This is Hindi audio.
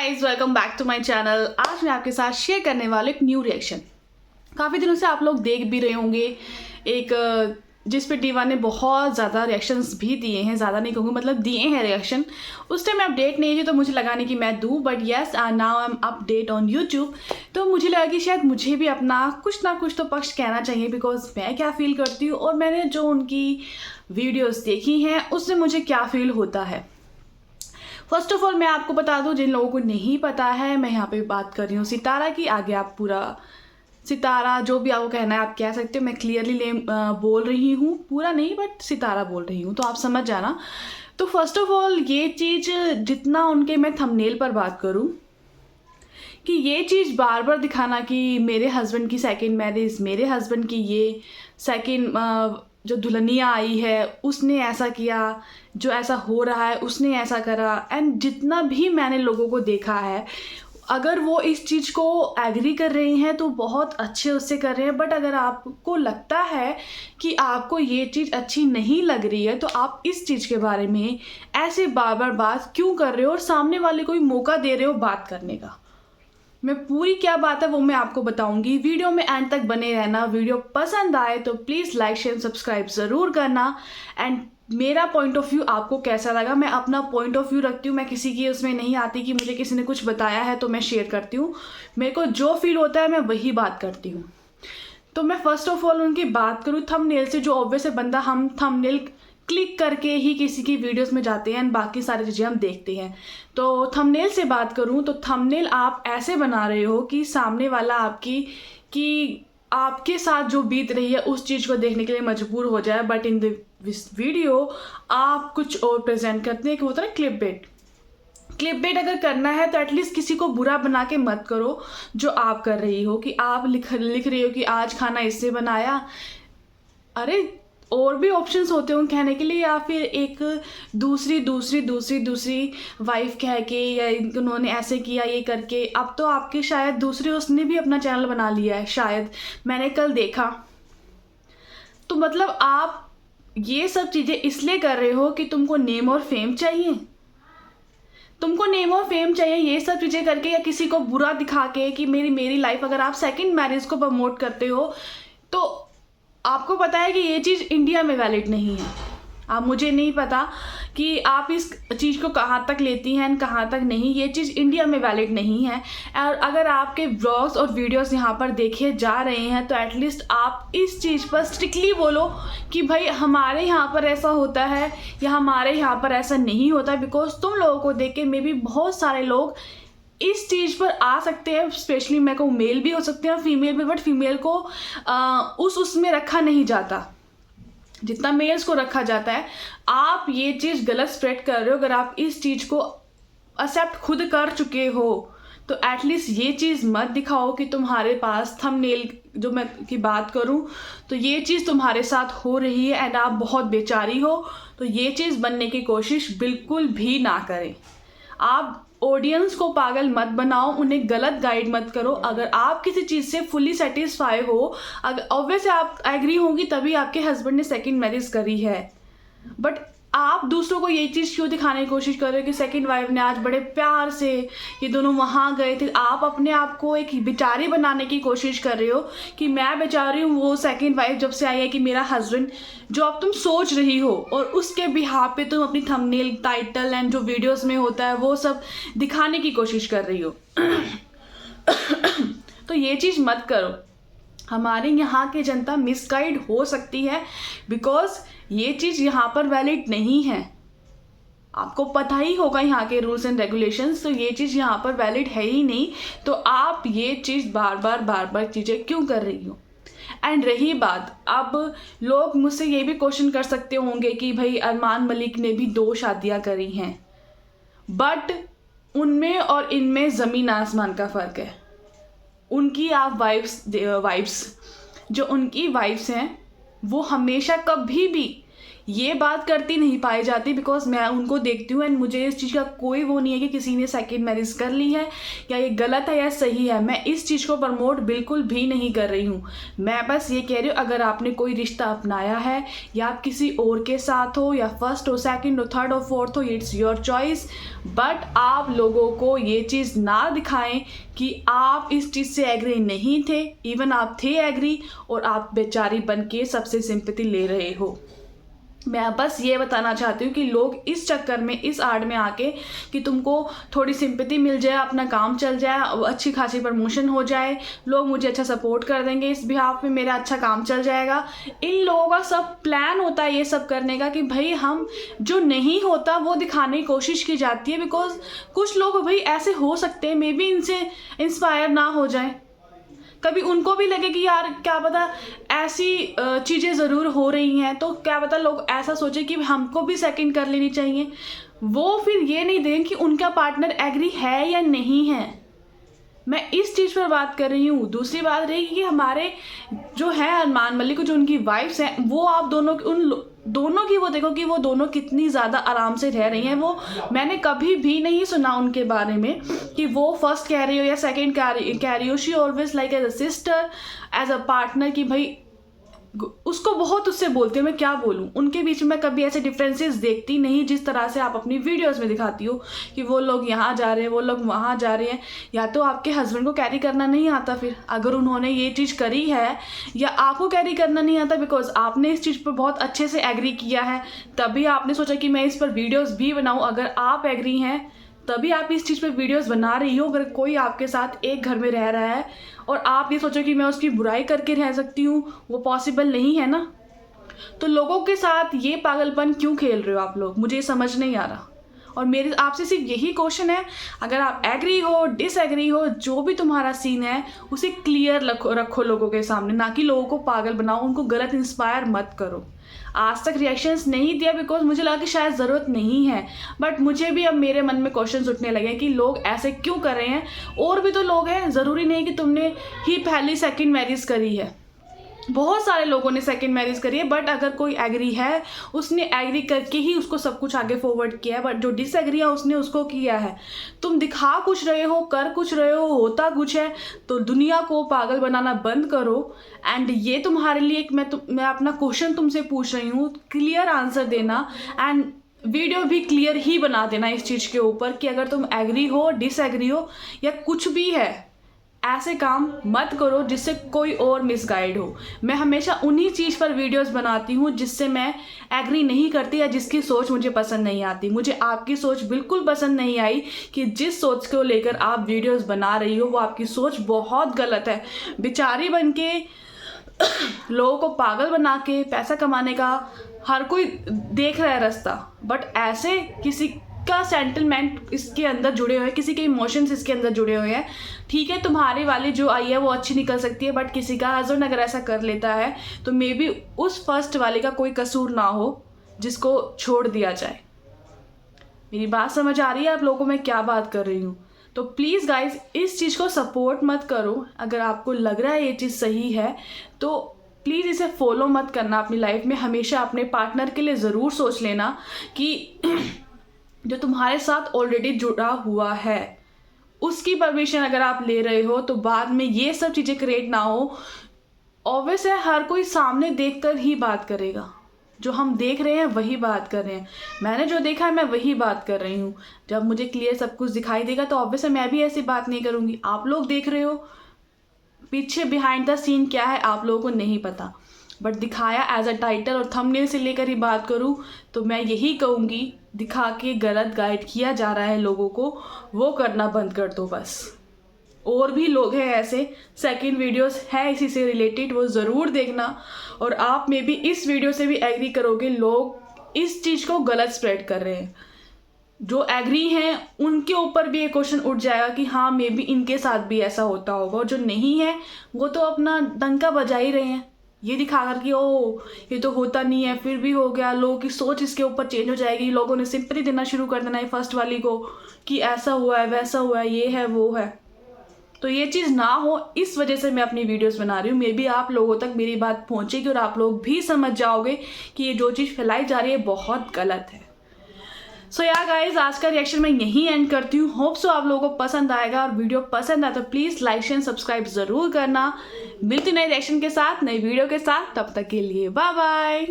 Guys, welcome back to my channel. आज मैं आपके साथ शेयर करने वाला एक न्यू रिएक्शन। काफ़ी दिनों से आप लोग देख भी रहे होंगे एक जिस पे डीवा ने बहुत ज़्यादा रिएक्शंस भी दिए हैं, ज़्यादा नहीं कहूँगी, मतलब दिए हैं रिएक्शन। उस टाइम अपडेट नहीं थी तो मुझे लगा नहीं कि मैं दूँ, but yes now I am update on YouTube. तो मुझे लगा कि शायद मुझे भी अपना कुछ ना कुछ तो पक्ष कहना चाहिए, बिकॉज मैं क्या फ़ील करती हूँ और मैंने जो उनकी वीडियोज़ देखी हैं उससे मुझे क्या फ़ील होता है। फर्स्ट ऑफ ऑल मैं आपको बता दूं, जिन लोगों को नहीं पता है, मैं यहाँ पे बात कर रही हूँ सितारा की। आगे आप पूरा सितारा जो भी आपको कहना है आप कह सकते हो। मैं क्लियरली बोल रही हूँ, पूरा नहीं बट सितारा बोल रही हूँ, तो आप समझ जाना। तो फर्स्ट ऑफ ऑल ये चीज़ जितना उनके मैं थंबनेल पर बात करूँ कि ये चीज़ बार बार दिखाना कि मेरे हस्बैंड की सेकंड मैरिज, मेरे हस्बैंड की ये सेकंड जो दुल्हनिया आई है उसने ऐसा किया, जो ऐसा हो रहा है उसने ऐसा करा। एंड जितना भी मैंने लोगों को देखा है, अगर वो इस चीज़ को एग्री कर रहे हैं तो बहुत अच्छे उससे कर रहे हैं, बट अगर आपको लगता है कि आपको ये चीज़ अच्छी नहीं लग रही है तो आप इस चीज़ के बारे में ऐसे बार बार बात क्यों कर रहे हो और सामने वाले को मौका दे रहे हो बात करने का। मैं पूरी क्या बात है वो मैं आपको बताऊंगी। वीडियो में एंड तक बने रहना। वीडियो पसंद आए तो प्लीज़ लाइक शेयर सब्सक्राइब ज़रूर करना। एंड मेरा पॉइंट ऑफ व्यू आपको कैसा लगा, मैं अपना पॉइंट ऑफ व्यू रखती हूँ। मैं किसी की उसमें नहीं आती कि मुझे किसी ने कुछ बताया है तो मैं शेयर करती हूँ। मेरे को जो फील होता है मैं वही बात करती हूँ। तो मैं फर्स्ट ऑफ ऑल उनकी बात करूँ थंबनेल से, जो ऑब्वियस है बंदा, हम थंबनेल क्लिक करके ही किसी की वीडियोस में जाते हैं एंड बाकी सारी चीज़ें हम देखते हैं। तो थंबनेल से बात करूं तो थंबनेल आप ऐसे बना रहे हो कि सामने वाला आपके साथ जो बीत रही है उस चीज़ को देखने के लिए मजबूर हो जाए, बट इन दिस वीडियो आप कुछ और प्रेजेंट करते हैं कि होता है क्लिप बेट अगर करना है तो एटलीस्ट किसी को बुरा बना के मत करो, जो आप कर रही हो कि आप लिख रही हो कि आज खाना इससे बनाया। अरे और भी ऑप्शंस होते हैं कहने के लिए, या फिर एक दूसरी वाइफ कह के, या उन्होंने ऐसे किया ये करके। अब तो आपके शायद दूसरे उसने भी अपना चैनल बना लिया है, शायद मैंने कल देखा। तो मतलब आप ये सब चीज़ें इसलिए कर रहे हो कि तुमको नेम और फेम चाहिए, तुमको नेम और फेम चाहिए ये सब चीज़ें करके, या किसी को बुरा दिखा के कि मेरी लाइफ। अगर आप सेकंड मैरिज को प्रमोट करते हो तो आपको पता है कि ये चीज़ इंडिया में वैलिड नहीं है। अब मुझे नहीं पता कि आप इस चीज़ को कहाँ तक लेती हैं एंड कहाँ तक नहीं। ये चीज़ इंडिया में वैलिड नहीं है। और अगर आपके व्लॉग्स और वीडियोस यहाँ पर देखे जा रहे हैं तो एटलीस्ट आप इस चीज़ पर स्ट्रिक्टली बोलो कि भाई हमारे यहाँ पर ऐसा होता है या हमारे यहाँ पर ऐसा नहीं होता। बिकॉज तुम लोगों को देख के मे बी बहुत सारे लोग इस चीज़ पर आ सकते हैं। स्पेशली मैं कहूँ मेल भी हो सकते हैं और फीमेल भी, बट फीमेल को उसमें रखा नहीं जाता जितना मेल्स को रखा जाता है। आप ये चीज़ गलत स्प्रेड कर रहे हो। अगर आप इस चीज़ को एक्सेप्ट खुद कर चुके हो तो एटलीस्ट ये चीज़ मत दिखाओ कि तुम्हारे पास थंबनेल जो मैं की बात करूं तो ये चीज़ तुम्हारे साथ हो रही है एंड आप बहुत बेचारी हो। तो ये चीज़ बनने की कोशिश बिल्कुल भी ना करें। आप ऑडियंस को पागल मत बनाओ, उन्हें गलत गाइड मत करो। अगर आप किसी चीज़ से फुली सेटिस्फाई हो, अगर ऑब्वियसली आप एग्री होंगी तभी आपके हस्बैंड ने सेकंड मैरिज करी है, बट आप दूसरों को ये चीज़ क्यों दिखाने की कोशिश कर रहे हो कि सेकंड वाइफ ने आज बड़े प्यार से ये दोनों वहाँ गए थे। आप अपने आप को एक बेचारी बनाने की कोशिश कर रहे हो कि मैं बेचारी हूँ, वो सेकंड वाइफ जब से आई है कि मेरा हस्बैंड, जो अब तुम सोच रही हो, और उसके बिहाफ पे तुम अपनी थंबनेल, टाइटल एंड जो वीडियोस में होता है वो सब दिखाने की कोशिश कर रही हो। तो ये चीज़ मत करो। हमारे यहाँ की जनता मिसगाइड हो सकती है बिकॉज ये चीज़ यहाँ पर वैलिड नहीं है। आपको पता ही होगा यहाँ के रूल्स एंड रेगुलेशंस, तो ये चीज़ यहाँ पर वैलिड है ही नहीं। तो आप ये चीज़ बार बार चीज़ें क्यों कर रही हो। एंड रही बात, अब लोग मुझसे ये भी क्वेश्चन कर सकते होंगे कि भाई अरमान मलिक ने भी 2 शादियाँ करी हैं, बट उनमें और इनमें ज़मीन आसमान का फ़र्क है। उनकी आप वाइफ्स जो उनकी वाइफ्स हैं वो हमेशा कभी भी ये बात करती नहीं पाई जाती, बिकॉज मैं उनको देखती हूँ एंड मुझे इस चीज़ का कोई वो नहीं है कि किसी ने सेकंड मैरिज कर ली है या ये गलत है या सही है। मैं इस चीज़ को प्रमोट बिल्कुल भी नहीं कर रही हूँ। मैं बस ये कह रही हूँ, अगर आपने कोई रिश्ता अपनाया है या आप किसी और के साथ हो या फर्स्ट हो, सेकंड हो, थर्ड हो, फोर्थ हो, इट्स योर चॉइस, बट आप लोगों को ये चीज़ ना दिखाएं कि आप इस चीज़ से एग्री नहीं थे। इवन आप थे एग्री और आप बेचारी बन के सबसे सिंपैथी ले रहे हो। मैं बस ये बताना चाहती हूँ कि लोग इस चक्कर में, इस आड़ में आके कि तुमको थोड़ी सिंपैथी मिल जाए, अपना काम चल जाए, अच्छी खासी प्रमोशन हो जाए, लोग मुझे अच्छा सपोर्ट कर देंगे इस बिहाफ में, मेरा अच्छा काम चल जाएगा। इन लोगों का सब प्लान होता है ये सब करने का कि भाई हम जो नहीं होता वो दिखाने की कोशिश की जाती है। बिकॉज कुछ लोग भाई ऐसे हो सकते हैं, मे बी इनसे इंस्पायर ना हो जाए, कभी उनको भी लगे कि यार क्या पता ऐसी चीज़ें ज़रूर हो रही हैं, तो क्या पता लोग ऐसा सोचे कि हमको भी सेकंड कर लेनी चाहिए। वो फिर ये नहीं दें कि उनका पार्टनर एग्री है या नहीं है। मैं इस चीज़ पर बात कर रही हूँ। दूसरी बात रही कि हमारे जो है अरमान मलिक, जो उनकी वाइफ्स हैं, वो आप दोनों दोनों की वो देखो कि वो दोनों कितनी ज़्यादा आराम से रह रही हैं। वो मैंने कभी भी नहीं सुना उनके बारे में कि वो फर्स्ट कह रही हो या सेकंड कह रही हो। She always like as a sister, as a partner, कि भाई उसको बहुत उससे बोलते हैं। मैं क्या बोलूँ, उनके बीच में कभी ऐसे डिफरेंसेस देखती नहीं जिस तरह से आप अपनी वीडियोस में दिखाती हो कि वो लोग यहाँ जा रहे हैं, वो लोग वहाँ जा रहे हैं। या तो आपके हस्बैंड को कैरी करना नहीं आता, फिर अगर उन्होंने ये चीज़ करी है, या आपको कैरी करना नहीं आता बिकॉज आपने इस चीज़ पर बहुत अच्छे से एग्री किया है, तभी आपने सोचा कि मैं इस पर वीडियोज़ भी बनाऊँ। अगर आप एग्री हैं तभी आप इस चीज़ पे वीडियोस बना रही हो। अगर कोई आपके साथ एक घर में रह रहा है और आप ये सोचो कि मैं उसकी बुराई करके रह सकती हूँ, वो पॉसिबल नहीं है ना। तो लोगों के साथ ये पागलपन क्यों खेल रहे हो आप लोग, मुझे समझ नहीं आ रहा। और मेरे आपसे सिर्फ यही क्वेश्चन है, अगर आप एग्री हो, डिसएग्री हो, जो भी तुम्हारा सीन है उसे क्लियर रखो लोगों के सामने, ना कि लोगों को पागल बनाओ, उनको गलत इंस्पायर मत करो। आज तक रिएक्शंस नहीं दिया बिकॉज मुझे लगा कि शायद ज़रूरत नहीं है, बट मुझे भी अब मेरे मन में क्वेश्चंस उठने लगे कि लोग ऐसे क्यों कर रहे हैं। और भी तो लोग हैं, ज़रूरी नहीं कि तुमने ही पहली सेकंड मैरिज करी है, बहुत सारे लोगों ने सेकंड मैरिज करी है। बट अगर कोई एग्री है, उसने एग्री करके ही उसको सब कुछ आगे फॉरवर्ड किया है। बट जो डिसएग्री है उसने उसको किया है। तुम दिखा कुछ रहे हो, कर कुछ रहे हो, होता कुछ है, तो दुनिया को पागल बनाना बंद करो। एंड ये तुम्हारे लिए एक मैं अपना क्वेश्चन तुमसे पूछ रही हूँ, क्लियर आंसर देना एंड वीडियो भी क्लियर ही बना देना इस चीज़ के ऊपर कि अगर तुम एग्री हो, डिसएग्री हो या कुछ भी है, ऐसे काम मत करो जिससे कोई और मिसगाइड हो। मैं हमेशा उन्हीं चीज़ पर वीडियोस बनाती हूँ जिससे मैं एग्री नहीं करती या जिसकी सोच मुझे पसंद नहीं आती। मुझे आपकी सोच बिल्कुल पसंद नहीं आई कि जिस सोच को लेकर आप वीडियोस बना रही हो वो आपकी सोच बहुत गलत है। बेचारी बन के लोगों को पागल बना के पैसा कमाने का हर कोई देख रहा है रास्ता, बट ऐसे किसी का सेंटिमेंट इसके अंदर जुड़े हुए हैं, किसी के इमोशंस इसके अंदर जुड़े हुए हैं। ठीक है, तुम्हारी वाली जो आई है वो अच्छी निकल सकती है, बट किसी का हस्बैंड अगर ऐसा कर लेता है तो मे बी उस फर्स्ट वाले का कोई कसूर ना हो जिसको छोड़ दिया जाए। मेरी बात समझ आ रही है आप लोगों को मैं क्या बात कर रही हूँ? तो प्लीज़ गाइज इस चीज़ को सपोर्ट मत करो। अगर आपको लग रहा है ये चीज़ सही है तो प्लीज़ इसे फॉलो मत करना अपनी लाइफ में। हमेशा अपने पार्टनर के लिए ज़रूर सोच लेना कि जो तुम्हारे साथ ऑलरेडी जुड़ा हुआ है उसकी परमिशन अगर आप ले रहे हो तो बाद में ये सब चीज़ें क्रिएट ना हो। ऑब्वियस है, हर कोई सामने देखकर ही बात करेगा, जो हम देख रहे हैं वही बात कर रहे हैं। मैंने जो देखा है मैं वही बात कर रही हूँ। जब मुझे क्लियर सब कुछ दिखाई देगा तो ऑब्वियस है मैं भी ऐसी बात नहीं करूँगी। आप लोग देख रहे हो पीछे बिहाइंड द सीन क्या है आप लोगों को नहीं पता, बट दिखाया एज अ टाइटल और थंबनेल से लेकर ही बात करूं तो मैं यही कहूँगी, दिखा के गलत गाइड किया जा रहा है लोगों को, वो करना बंद कर दो बस। और भी लोग हैं ऐसे, सेकंड वीडियोस है इसी से रिलेटेड, वो ज़रूर देखना। और आप में भी इस वीडियो से भी एग्री करोगे, लोग इस चीज़ को गलत स्प्रेड कर रहे हैं। जो एग्री हैं उनके ऊपर भी ये क्वेश्चन उठ जाएगा कि हाँ मे बी इनके साथ भी ऐसा होता होगा, और जो नहीं है वो तो अपना डंका बजा ही रहे हैं ये दिखाकर कि ओ ये तो होता नहीं है, फिर भी हो गया। लोगों की सोच इसके ऊपर चेंज हो जाएगी, लोगों ने सिंपैथी देना शुरू कर देना है फर्स्ट वाली को कि ऐसा हुआ है, वैसा हुआ है, ये है, वो है। तो ये चीज़ ना हो, इस वजह से मैं अपनी वीडियोस बना रही हूँ। मे बी आप लोगों तक मेरी बात पहुँचेगी और आप लोग भी समझ जाओगे कि ये जो चीज़ फैलाई जा रही है बहुत गलत है। सो या गाइज, आज का रिएक्शन मैं यहीं एंड करती हूँ। होप सो आप लोगों को पसंद आएगा, और वीडियो पसंद आए तो प्लीज़ लाइक शेयर सब्सक्राइब ज़रूर करना। मिलती नए रिएक्शन के साथ, नई वीडियो के साथ, तब तक के लिए बाय बाय।